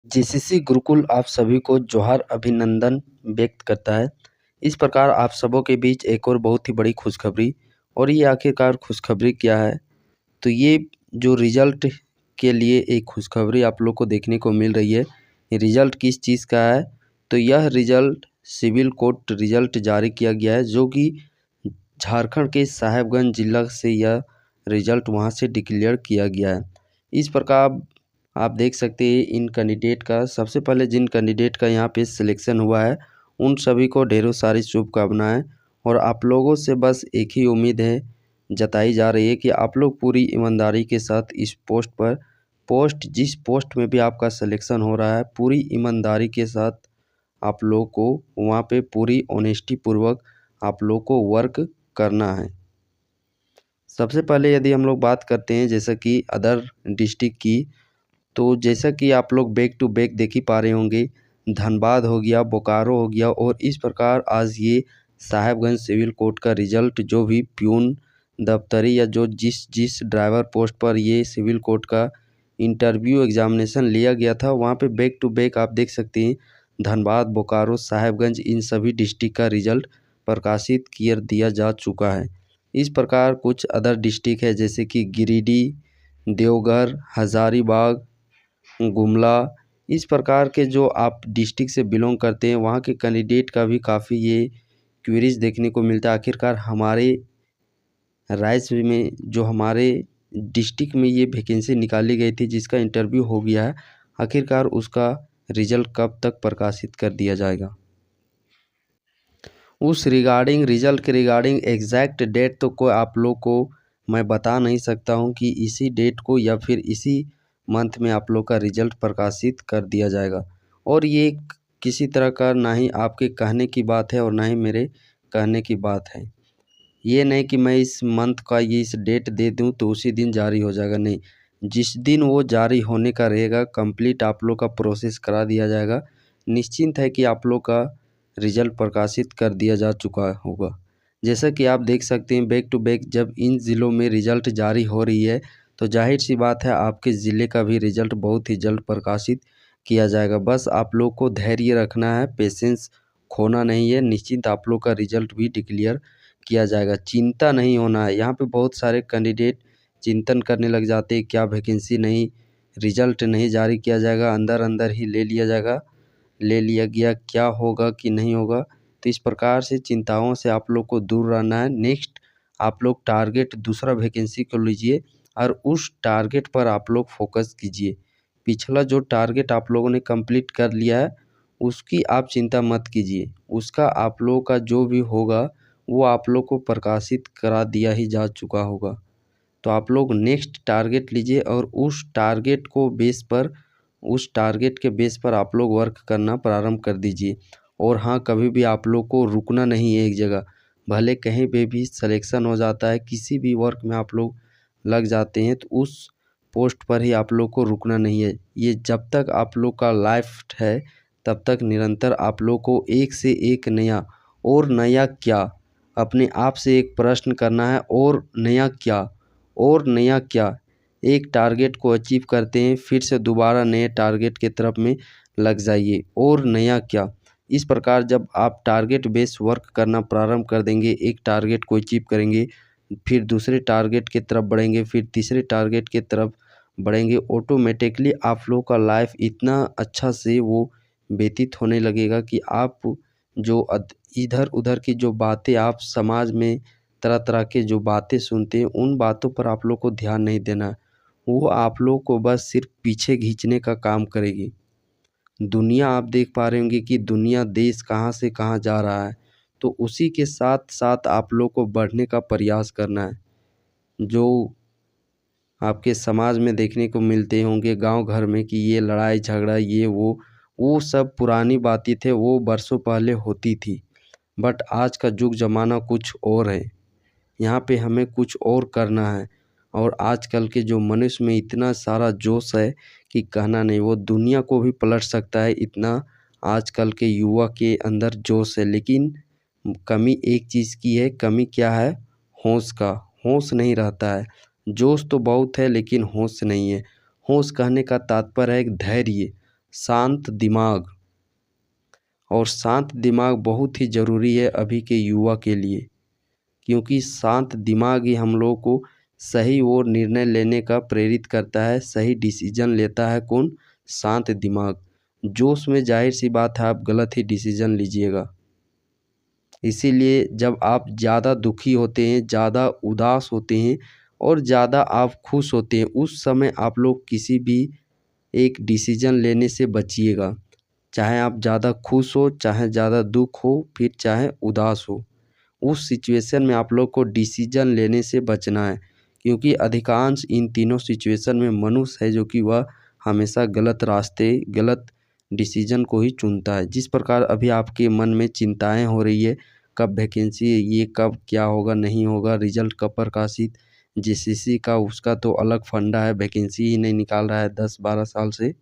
GCC Gurukul आप सभी को जोहार अभिनंदन व्यक्त करता है। इस प्रकार आप सबों के बीच एक और बहुत ही बड़ी खुशखबरी। और ये आखिरकार खुशखबरी क्या है? तो ये जो रिजल्ट के लिए एक खुशखबरी आप लोग को देखने को मिल रही है। ये रिजल्ट किस चीज़ का है? तो यह रिजल्ट सिविल कोर्ट रिजल्ट जारी किया गया है, जो कि झारखंड के साहेबगंज जिला से यह रिजल्ट वहाँ से डिक्लेयर किया गया है। इस प्रकार आप देख सकते हैं इन कैंडिडेट का, सबसे पहले जिन कैंडिडेट का यहाँ पे सिलेक्शन हुआ है उन सभी को ढेरों सारी शुभकामनाएं। और आप लोगों से बस एक ही उम्मीद है जताई जा रही है कि आप लोग पूरी ईमानदारी के साथ इस जिस पोस्ट में भी आपका सिलेक्शन हो रहा है, पूरी ईमानदारी के साथ आप लोग को वहाँ पे पूरी ऑनेस्टी पूर्वक आप लोग को वर्क करना है। सबसे पहले यदि हम लोग बात करते हैं जैसा कि अदर डिस्ट्रिक्ट की, तो जैसा कि आप लोग बैक टू बैक देख ही पा रहे होंगे, धनबाद हो गया, बोकारो हो गया, और इस प्रकार आज ये साहेबगंज सिविल कोर्ट का रिजल्ट जो भी प्यून दफ्तरी या जो जिस ड्राइवर पोस्ट पर ये सिविल कोर्ट का इंटरव्यू एग्जामिनेशन लिया गया था, वहाँ पे बैक टू बैक आप देख सकते हैं धनबाद, बोकारो, साहेबगंज इन सभी डिस्ट्रिक्ट का रिजल्ट प्रकाशित कर दिया जा चुका है। इस प्रकार कुछ अदर डिस्ट्रिक्ट है जैसे कि गिरिडीह, देवघर, हजारीबाग, गुमला, इस प्रकार के जो आप डिस्ट्रिक्ट से बिलोंग करते हैं वहाँ के कैंडिडेट का भी काफ़ी ये क्वेरीज देखने को मिलता है। आखिरकार हमारे राज्य में जो हमारे डिस्ट्रिक्ट में ये वैकेंसी निकाली गई थी जिसका इंटरव्यू हो गया है, आखिरकार उसका रिजल्ट कब तक प्रकाशित कर दिया जाएगा? उस रिगार्डिंग रिजल्ट के रिगार्डिंग एग्जैक्ट डेट तो कोई आप लोग को मैं बता नहीं सकता हूँ कि इसी डेट को या फिर इसी मंथ में आप लोग का रिजल्ट प्रकाशित कर दिया जाएगा। और ये किसी तरह का ना ही आपके कहने की बात है और ना ही मेरे कहने की बात है। ये नहीं कि मैं इस मंथ का ये इस डेट दे दूं तो उसी दिन जारी हो जाएगा, नहीं। जिस दिन वो जारी होने का रहेगा कंप्लीट आप लोग का प्रोसेस करा दिया जाएगा। निश्चिंत है कि आप लोग का रिजल्ट प्रकाशित कर दिया जा चुका होगा। जैसा कि आप देख सकते हैं बैक टू बैक जब इन ज़िलों में रिजल्ट जारी हो रही है तो जाहिर सी बात है आपके ज़िले का भी रिजल्ट बहुत ही जल्द प्रकाशित किया जाएगा। बस आप लोग को धैर्य रखना है, पेशेंस खोना नहीं है। निश्चिंत आप लोग का रिजल्ट भी डिक्लेयर किया जाएगा, चिंता नहीं होना है। यहाँ पे बहुत सारे कैंडिडेट चिंतन करने लग जाते हैं, क्या वैकेंसी नहीं, रिजल्ट नहीं जारी किया जाएगा, अंदर अंदर ही ले लिया गया, क्या होगा कि नहीं होगा। तो इस प्रकार से चिंताओं से आप लोग को दूर रहना है। नेक्स्ट आप लोग टारगेट दूसरा वैकेंसी को लीजिए और उस टारगेट पर आप लोग फोकस कीजिए। पिछला जो टारगेट आप लोगों ने कंप्लीट कर लिया है उसकी आप चिंता मत कीजिए, उसका आप लोगों का जो भी होगा वो आप लोग को प्रकाशित करा दिया ही जा चुका होगा। तो आप लोग नेक्स्ट टारगेट लीजिए और उस टारगेट के बेस पर आप लोग वर्क करना प्रारंभ कर दीजिए। और हाँ, कभी भी आप लोग को रुकना नहीं है एक जगह। भले कहीं पे भी सिलेक्शन हो जाता है, किसी भी वर्क में आप लोग लग जाते हैं तो उस पोस्ट पर ही आप लोग को रुकना नहीं है। ये जब तक आप लोग का लाइफ है तब तक निरंतर आप लोग को एक से एक नया और नया क्या, अपने आप से एक प्रश्न करना है, और नया क्या, और नया क्या। एक टारगेट को अचीव करते हैं फिर से दोबारा नए टारगेट के तरफ में लग जाइए, और नया क्या। इस प्रकार जब आप टारगेट बेस वर्क करना प्रारंभ कर देंगे, एक टारगेट को अचीव करेंगे, फिर दूसरे टारगेट की तरफ बढ़ेंगे, फिर तीसरे टारगेट की तरफ बढ़ेंगे, ऑटोमेटिकली आप लोग का लाइफ इतना अच्छा से वो व्यतीत होने लगेगा कि आप जो इधर उधर की जो बातें आप समाज में तरह तरह के जो बातें सुनते हैं उन बातों पर आप लोग को ध्यान नहीं देना है। वो आप लोग को बस सिर्फ पीछे खींचने का काम करेगी। दुनिया आप देख पा रहे होंगे कि दुनिया देश कहाँ से कहाँ जा रहा है, तो उसी के साथ साथ आप लोग को बढ़ने का प्रयास करना है। जो आपके समाज में देखने को मिलते होंगे गांव घर में कि ये लड़ाई झगड़ा ये वो सब पुरानी बातें थे, वो बरसों पहले होती थी। बट आज का युग ज़माना कुछ और है, यहाँ पे हमें कुछ और करना है। और आजकल के जो मनुष्य में इतना सारा जोश है कि कहना नहीं, वो दुनिया को भी पलट सकता है, इतना आजकल के युवा के अंदर जोश है। लेकिन कमी एक चीज़ की है, कमी क्या है? होश का। होश नहीं रहता है। जोश तो बहुत है लेकिन होश नहीं है। होश कहने का तात्पर्य है एक धैर्य। शांत दिमाग। और शांत दिमाग बहुत ही ज़रूरी है अभी के युवा के लिए, क्योंकि शांत दिमाग ही हम लोगों को सही और निर्णय लेने का प्रेरित करता है। सही डिसीजन लेता है कौन? शांत दिमाग। जोश में जाहिर सी बात है आप गलत ही डिसीजन लीजिएगा। इसीलिए जब आप ज़्यादा दुखी होते हैं, ज़्यादा उदास होते हैं और ज़्यादा आप खुश होते हैं, उस समय आप लोग किसी भी एक डिसीजन लेने से बचिएगा। चाहे आप ज़्यादा खुश हो, चाहे ज़्यादा दुख हो, फिर चाहे उदास हो, उस सिचुएशन में आप लोग को डिसीजन लेने से बचना है, क्योंकि अधिकांश इन तीनों सिचुएशन में मनुष्य है जो कि वह हमेशा गलत रास्ते, गलत डिसीजन को ही चुनता है। जिस प्रकार अभी आपके मन में चिंताएं हो रही है, कब वैकेंसी, ये कब क्या होगा नहीं होगा, रिजल्ट कब प्रकाशित, जेसीसी का उसका तो अलग फंडा है, वैकेंसी ही नहीं निकाल रहा है 10-12 साल से।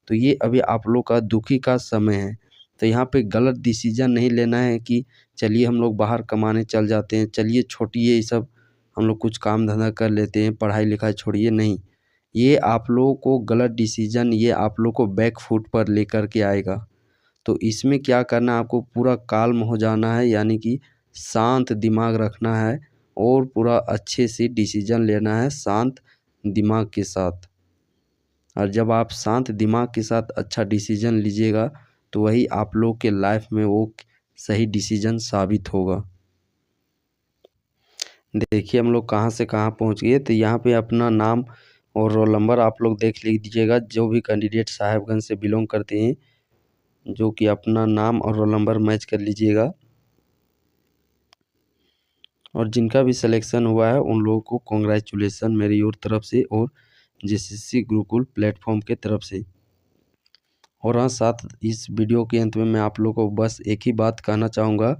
तो ये अभी आप लोग का दुखी का समय है। तो यहाँ पे गलत डिसीजन नहीं लेना है कि चलिए हम लोग बाहर कमाने चल जाते हैं, चलिए छोड़िए ये सब, हम लोग कुछ काम धंधा कर लेते हैं, पढ़ाई लिखाई छोड़िए, नहीं। ये आप लोगों को गलत डिसीजन, ये आप लोग को बैक फुट पर लेकर के आएगा। तो इसमें क्या करना है, आपको पूरा काल्म हो जाना है, यानी कि शांत दिमाग रखना है और पूरा अच्छे से डिसीजन लेना है शांत दिमाग के साथ। और जब आप शांत दिमाग के साथ अच्छा डिसीजन लीजिएगा तो वही आप लोग के लाइफ में वो सही डिसीजन साबित होगा। देखिए हम लोग कहाँ से कहाँ पहुँच गए। तो यहाँ पे अपना नाम और रोल नंबर आप लोग देख लीजिएगा। जो भी कैंडिडेट साहेबगंज से बिलोंग करते हैं, जो कि अपना नाम और रोल नंबर मैच कर लीजिएगा। और जिनका भी सिलेक्शन हुआ है उन लोगों को कॉन्ग्रेचुलेसन मेरी ओर तरफ से और जेसीसी गुरुकुल प्लेटफॉर्म के तरफ से। और हाँ, साथ इस वीडियो के अंत में मैं आप लोगों को बस एक ही बात कहना चाहूँगा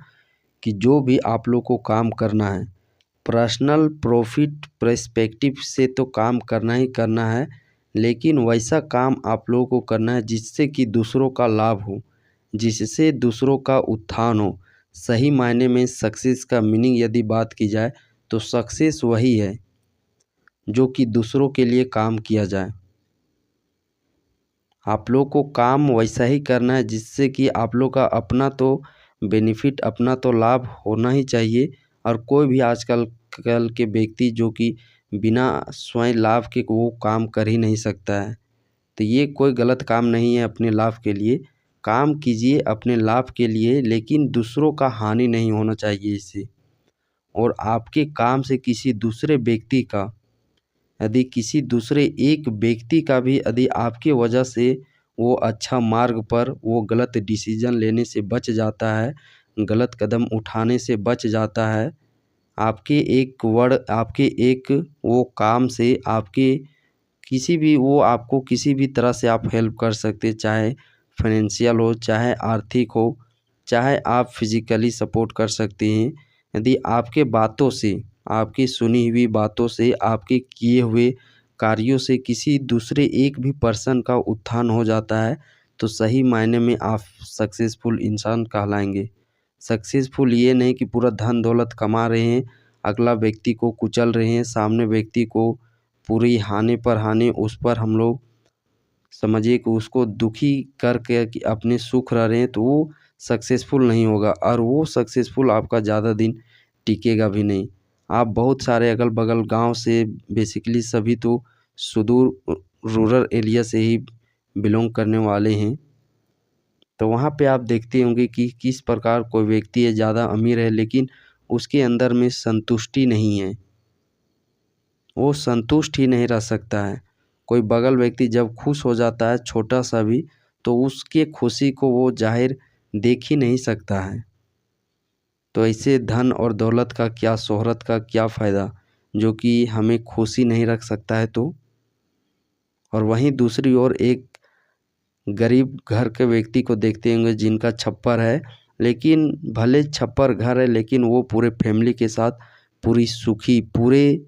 कि जो भी आप लोग को काम करना है, पर्सनल प्रॉफिट पर्सपेक्टिव से तो काम करना ही करना है, लेकिन वैसा काम आप लोगों को करना है जिससे कि दूसरों का लाभ हो, जिससे दूसरों का उत्थान हो। सही मायने में सक्सेस का मीनिंग यदि बात की जाए तो सक्सेस वही है जो कि दूसरों के लिए काम किया जाए। आप लोग को काम वैसा ही करना है जिससे कि आप लोग का अपना तो बेनिफिट, अपना तो लाभ होना ही चाहिए। और कोई भी आजकल कल के व्यक्ति जो कि बिना स्वयं लाभ के वो काम कर ही नहीं सकता है। तो ये कोई गलत काम नहीं है। अपने लाभ के लिए काम कीजिए, अपने लाभ के लिए, लेकिन दूसरों का हानि नहीं होना चाहिए इससे। और आपके काम से किसी दूसरे व्यक्ति का, यदि किसी दूसरे एक व्यक्ति का भी यदि आपके वजह से वो अच्छा मार्ग पर, वो गलत डिसीजन लेने से बच जाता है, गलत कदम उठाने से बच जाता है, आपके एक वर्ड, आपके एक वो काम से, आपके किसी भी, वो आपको किसी भी तरह से आप हेल्प कर सकते, चाहे फाइनेंशियल हो, चाहे आर्थिक हो, चाहे आप फिजिकली सपोर्ट कर सकते हैं। यदि आपके बातों से, आपकी सुनी हुई बातों से, आपके किए हुए कार्यों से किसी दूसरे एक भी पर्सन का उत्थान हो जाता है तो सही मायने में आप सक्सेसफुल इंसान कहलाएंगे। सक्सेसफुल ये नहीं कि पूरा धन दौलत कमा रहे हैं, अगला व्यक्ति को कुचल रहे हैं, सामने व्यक्ति को पूरी हानि पर हानि, उस पर हम लोग समझिए कि उसको दुखी करके कि अपने सुख रह रहे हैं, तो वो सक्सेसफुल नहीं होगा। और वो सक्सेसफुल आपका ज़्यादा दिन टिकेगा भी नहीं। आप बहुत सारे अगल बगल गांव से, बेसिकली सभी तो सुदूर रूरल एरिया से ही बिलोंग करने वाले हैं। तो वहाँ पे आप देखते होंगे कि किस प्रकार कोई व्यक्ति है, ज़्यादा अमीर है, लेकिन उसके अंदर में संतुष्टि नहीं है, वो संतुष्ट ही नहीं रह सकता है। कोई बगल व्यक्ति जब खुश हो जाता है छोटा सा भी, तो उसके खुशी को वो जाहिर देख ही नहीं सकता है। तो ऐसे धन और दौलत का क्या, शोहरत का क्या फ़ायदा, जो कि हमें खुशी नहीं रख सकता है। तो और वहीं दूसरी ओर एक गरीब घर के व्यक्ति को देखते होंगे जिनका छप्पर है, लेकिन भले छप्पर घर है, लेकिन वो पूरे फैमिली के साथ पूरी सुखी, पूरे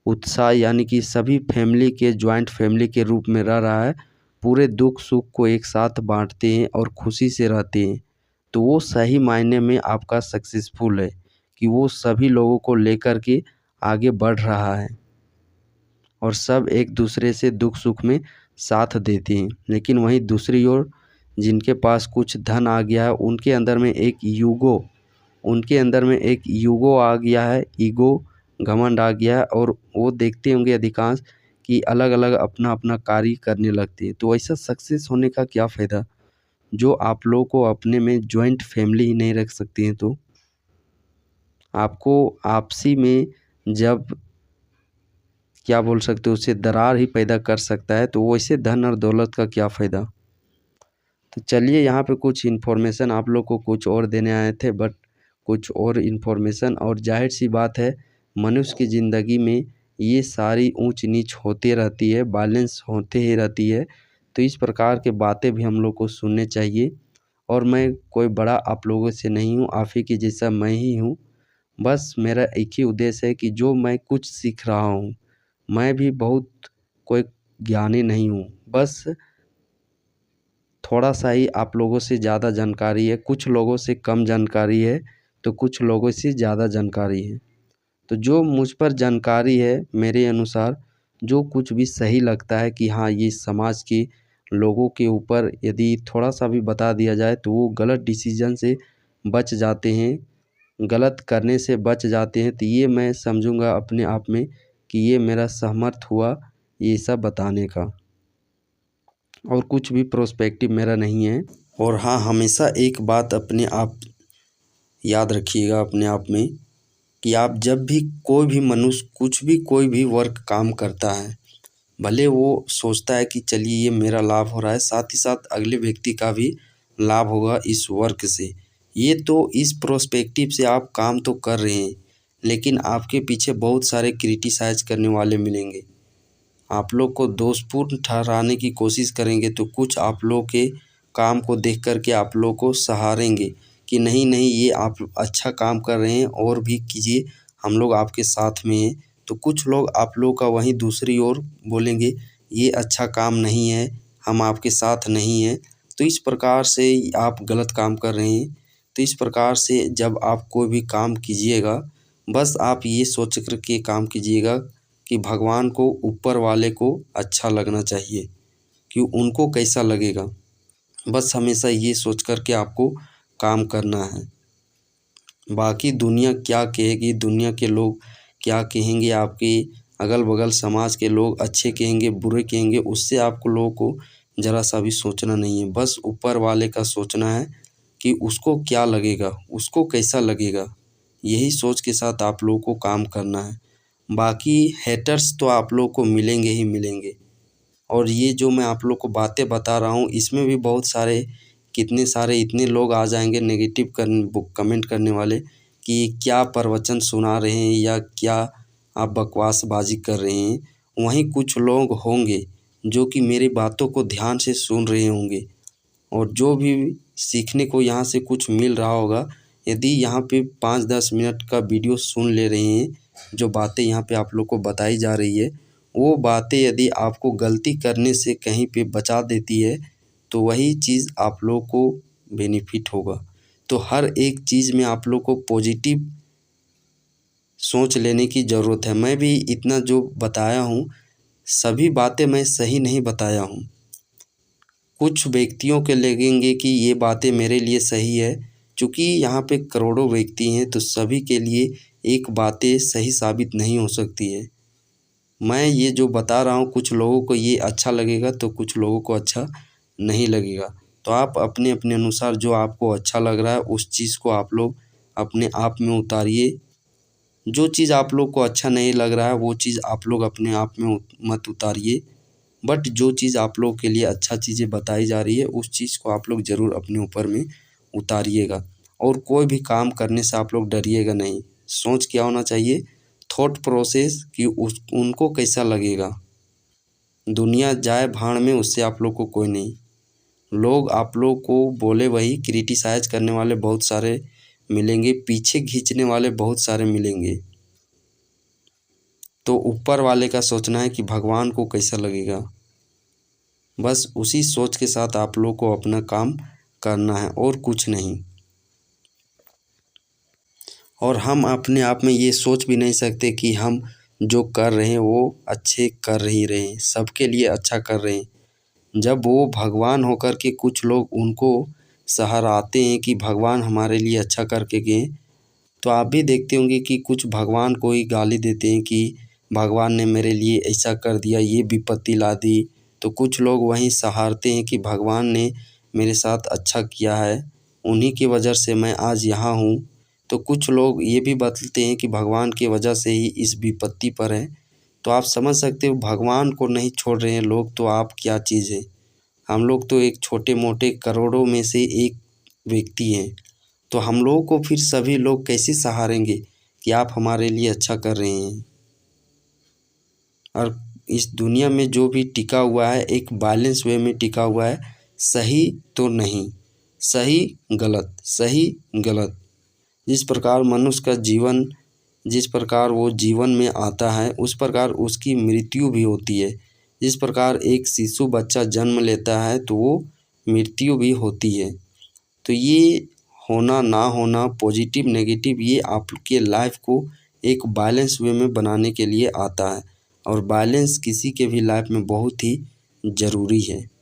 उत्साह, यानी कि सभी फैमिली के जॉइंट फैमिली के रूप में रह रहा है, पूरे दुख सुख को एक साथ बांटते हैं और खुशी से रहते हैं। तो वो सही मायने में आपका सक्सेसफुल है कि वो सभी लोगों को लेकर के आगे बढ़ रहा है और सब एक दूसरे से दुख सुख में साथ देते हैं। लेकिन वहीं दूसरी ओर जिनके पास कुछ धन आ गया है उनके अंदर में एक ईगो आ गया है, ईगो घमंड आ गया है, और वो देखते होंगे अधिकांश कि अलग अलग अपना अपना कार्य करने लगते हैं। तो ऐसा सक्सेस होने का क्या फ़ायदा, जो आप लोगों को अपने में जॉइंट फैमिली ही नहीं रख सकती हैं। तो आपको आपसी में जब क्या बोल सकते हो उससे दरार ही पैदा कर सकता है, तो वैसे धन और दौलत का क्या फ़ायदा। तो चलिए यहाँ पे कुछ इन्फॉर्मेशन आप लोग को कुछ और देने आए थे, बट कुछ और इन्फॉर्मेशन, और जाहिर सी बात है मनुष्य की ज़िंदगी में ये सारी ऊंच नीच होती रहती है, बैलेंस होते ही रहती है। तो इस प्रकार के बातें भी हम लोग को सुनने चाहिए। और मैं कोई बड़ा आप लोगों से नहीं हूँ, आप ही के जैसा मैं ही हूँ। बस मेरा एक ही उद्देश्य है कि जो मैं कुछ सीख रहा हूँ, मैं भी बहुत कोई ज्ञानी नहीं हूँ, बस थोड़ा सा ही आप लोगों से ज़्यादा जानकारी है, कुछ लोगों से कम जानकारी है, तो कुछ लोगों से ज़्यादा जानकारी है। तो जो मुझ पर जानकारी है, मेरे अनुसार जो कुछ भी सही लगता है कि हाँ ये समाज के लोगों के ऊपर यदि थोड़ा सा भी बता दिया जाए तो वो गलत डिसीजन से बच जाते हैं, गलत करने से बच जाते हैं, तो ये मैं समझूंगा अपने आप में कि ये मेरा सहमत हुआ ये सब बताने का, और कुछ भी प्रोस्पेक्टिव मेरा नहीं है। और हाँ, हमेशा एक बात अपने आप याद रखिएगा अपने आप में कि आप जब भी कोई भी मनुष्य कुछ भी कोई भी वर्क काम करता है, भले वो सोचता है कि चलिए ये मेरा लाभ हो रहा है, साथ ही साथ अगले व्यक्ति का भी लाभ होगा इस वर्क से, ये तो इस प्रोस्पेक्टिव से आप काम तो कर रहे हैं, लेकिन आपके पीछे बहुत सारे क्रिटिसाइज करने वाले मिलेंगे। आप लोग को दोषपूर्ण ठहराने की कोशिश करेंगे, तो कुछ आप लोग के काम को देख कर के आप लोग को सहारेंगे कि नहीं नहीं ये आप अच्छा काम कर रहे हैं और भी कीजिए, हम लोग आपके साथ में हैं। तो कुछ लोग आप लोग का वहीं दूसरी ओर बोलेंगे ये अच्छा काम नहीं है, हम आपके साथ नहीं हैं। तो इस प्रकार से आप गलत काम कर रहे हैं। तो इस प्रकार से जब आप कोई भी काम कीजिएगा, बस आप ये सोच कर के काम कीजिएगा कि भगवान को, ऊपर वाले को अच्छा लगना चाहिए, कि उनको कैसा लगेगा। बस हमेशा ये सोच कर के आपको काम करना है। बाकी दुनिया क्या कहेगी, दुनिया के लोग क्या कहेंगे, आपके अगल बगल समाज के लोग अच्छे कहेंगे बुरे कहेंगे, उससे आपको लोगों को ज़रा सा भी सोचना नहीं है। बस ऊपर वाले का सोचना है कि उसको क्या लगेगा, उसको कैसा लगेगा, यही सोच के साथ आप लोगों को काम करना है। बाकी हेटर्स तो आप लोग को मिलेंगे ही मिलेंगे। और ये जो मैं आप लोग को बातें बता रहा हूँ इसमें भी बहुत सारे, कितने सारे इतने लोग आ जाएंगे नेगेटिव कमेंट करने वाले कि क्या प्रवचन सुना रहे हैं या क्या आप बकवासबाजी कर रहे हैं। वहीं कुछ लोग होंगे जो कि मेरी बातों को ध्यान से सुन रहे होंगे, और जो भी सीखने को यहाँ से कुछ मिल रहा होगा, यदि यहाँ पे 5-10 मिनट का वीडियो सुन ले रहे हैं, जो बातें यहाँ पे आप लोग को बताई जा रही है, वो बातें यदि आपको गलती करने से कहीं पे बचा देती है, तो वही चीज़ आप लोग को बेनिफिट होगा। तो हर एक चीज़ में आप लोग को पॉजिटिव सोच लेने की ज़रूरत है। मैं भी इतना जो बताया हूँ, सभी बातें मैं सही नहीं बताया हूँ। कुछ व्यक्तियों के लगेंगे कि ये बातें मेरे लिए सही है, चूँकि यहाँ पे करोड़ों व्यक्ति हैं तो सभी के लिए एक बातें सही साबित नहीं हो सकती है। मैं ये जो बता रहा हूँ कुछ लोगों को ये अच्छा लगेगा तो कुछ लोगों को अच्छा नहीं लगेगा। तो आप अपने अपने अनुसार जो आपको अच्छा लग रहा है उस चीज़ को आप लोग अपने आप में उतारिए। जो चीज़ आप लोग को अच्छा नहीं लग रहा है वो चीज़ आप लोग अपने आप में मत उतारिए। बट जो चीज़ आप लोग के लिए अच्छा चीज़ें बताई जा रही है उस चीज़ को आप लोग ज़रूर अपने ऊपर में उतारिएगा। और कोई भी काम करने से आप लोग डरिएगा नहीं। सोच क्या होना चाहिए, थॉट प्रोसेस कि उस उनको कैसा लगेगा। दुनिया जाए भाड़ में, उससे आप लोग को कोई नहीं। लोग आप लोग को बोले वही, क्रिटिसाइज करने वाले बहुत सारे मिलेंगे, पीछे खींचने वाले बहुत सारे मिलेंगे। तो ऊपर वाले का सोचना है कि भगवान को कैसा लगेगा। बस उसी सोच के साथ आप लोग को अपना काम करना है और कुछ नहीं। और हम अपने आप में ये सोच भी नहीं सकते कि हम जो कर रहे हैं वो अच्छे कर ही रहे हैं, सबके लिए अच्छा कर रहे हैं। जब वो भगवान होकर के कुछ लोग उनको सराहते हैं कि भगवान हमारे लिए अच्छा करके गए, तो आप भी देखते होंगे कि कुछ भगवान को ही गाली देते हैं कि भगवान ने मेरे लिए ऐसा कर दिया, ये विपत्ति ला दी। तो कुछ लोग वहीं सराहते हैं कि भगवान ने मेरे साथ अच्छा किया है, उन्हीं की वजह से मैं आज यहाँ हूँ। तो कुछ लोग ये भी बतलाते हैं कि भगवान की वजह से ही इस विपत्ति पर है। तो आप समझ सकते हो भगवान को नहीं छोड़ रहे हैं लोग, तो आप क्या चीज़ है। हम लोग तो एक छोटे मोटे करोड़ों में से एक व्यक्ति हैं। तो हम लोगों को फिर सभी लोग कैसे सहारेंगे कि आप हमारे लिए अच्छा कर रहे हैं। और इस दुनिया में जो भी टिका हुआ है एक बैलेंस वे में टिका हुआ है, सही तो नहीं, सही गलत, सही गलत। जिस प्रकार मनुष्य का जीवन, जिस प्रकार वो जीवन में आता है उस प्रकार उसकी मृत्यु भी होती है। जिस प्रकार एक शिशु बच्चा जन्म लेता है तो वो मृत्यु भी होती है। तो ये होना ना होना, पॉजिटिव नेगेटिव, ये आपके लाइफ को एक बैलेंस वे में बनाने के लिए आता है। और बैलेंस किसी के भी लाइफ में बहुत ही ज़रूरी है।